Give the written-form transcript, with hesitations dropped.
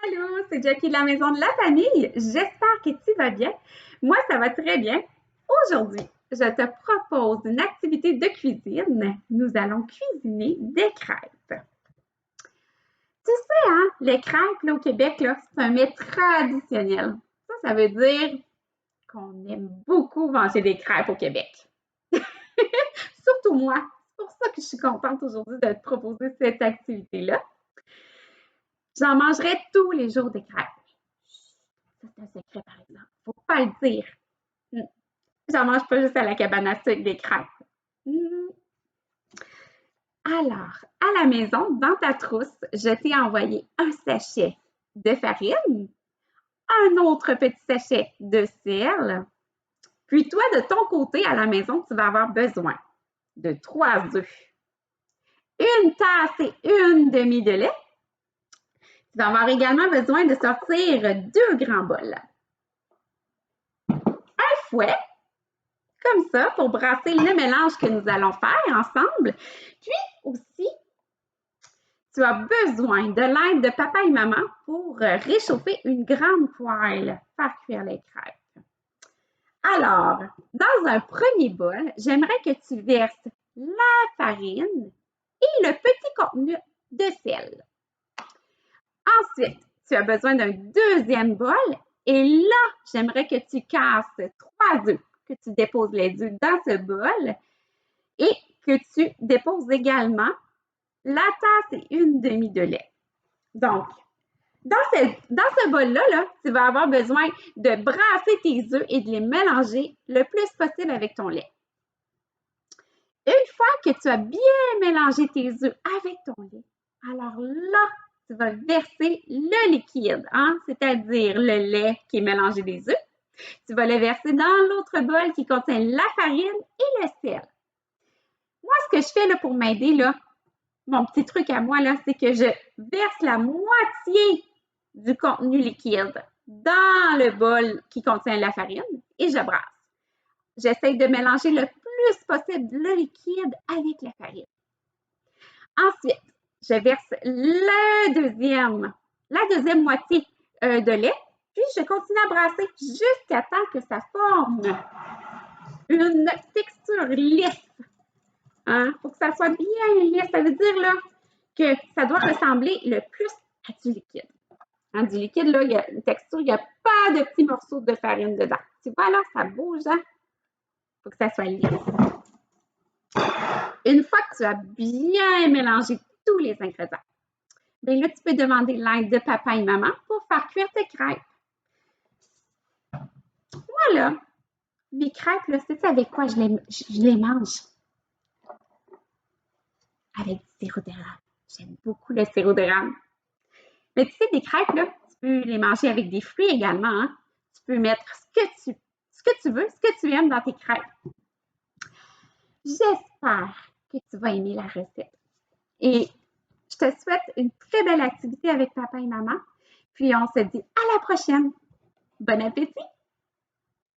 Allô, c'est Jackie de la Maison de la Famille. J'espère que tu vas bien. Moi, ça va très bien. Aujourd'hui, je te propose une activité de cuisine. Nous allons cuisiner des crêpes. Tu sais, hein, les crêpes là, au Québec, là, c'est un mets traditionnel. Ça veut dire qu'on aime beaucoup manger des crêpes au Québec. Surtout moi. C'est pour ça que je suis contente aujourd'hui de te proposer cette activité-là. J'en mangerai tous les jours des crêpes. Ça, c'est un secret, par exemple. Faut pas le dire. J'en mange pas juste à la cabane à sucre des crêpes. Alors, à la maison, dans ta trousse, je t'ai envoyé un sachet de farine, un autre petit sachet de sel. Puis toi, de ton côté, à la maison, tu vas avoir besoin de 3 œufs, une tasse et une demi de lait. Tu vas avoir également besoin de sortir 2 grands bols. Un fouet, comme ça, pour brasser le mélange que nous allons faire ensemble. Puis aussi, tu as besoin de l'aide de papa et maman pour réchauffer une grande poêle, faire cuire les crêpes. Alors, dans un premier bol, j'aimerais que tu verses la farine et le petit contenu de sel. Ensuite, tu as besoin d'un deuxième bol et là, j'aimerais que tu casses 3 œufs, que tu déposes les œufs dans ce bol et que tu déposes également la tasse et une demi de lait. Donc, dans ce bol-là, tu vas avoir besoin de brasser tes œufs et de les mélanger le plus possible avec ton lait. Une fois que tu as bien mélangé tes œufs avec ton lait, alors là, tu vas verser le liquide, hein, c'est-à-dire le lait qui est mélangé des œufs. Tu vas le verser dans l'autre bol qui contient la farine et le sel. Moi, ce que je fais là, pour m'aider, là, mon petit truc à moi, là, c'est que je verse la moitié du contenu liquide dans le bol qui contient la farine et je brasse. J'essaie de mélanger le plus possible le liquide avec la farine. Ensuite, je verse la deuxième moitié de lait, puis je continue à brasser jusqu'à temps que ça forme une texture lisse. Hein? Pour que ça soit bien lisse, ça veut dire là, que ça doit ressembler le plus à du liquide. Hein, du liquide, là, il y a une texture, il n'y a pas de petits morceaux de farine dedans. Tu vois, là, ça bouge, hein? Il faut que ça soit lisse. Une fois que tu as bien mélangé tous les ingrédients, bien là, tu peux demander l'aide de papa et maman pour faire cuire tes crêpes. Moi, là, mes crêpes, là, c'est avec quoi je les mange? Avec du sirop d'érable. J'aime beaucoup le sirop d'érable. Mais tu sais, des crêpes, là, tu peux les manger avec des fruits également. Hein? Tu peux mettre ce que tu veux, ce que tu aimes dans tes crêpes. J'espère que tu vas aimer la recette. Et je te souhaite une très belle activité avec papa et maman. Puis on se dit à la prochaine. Bon appétit!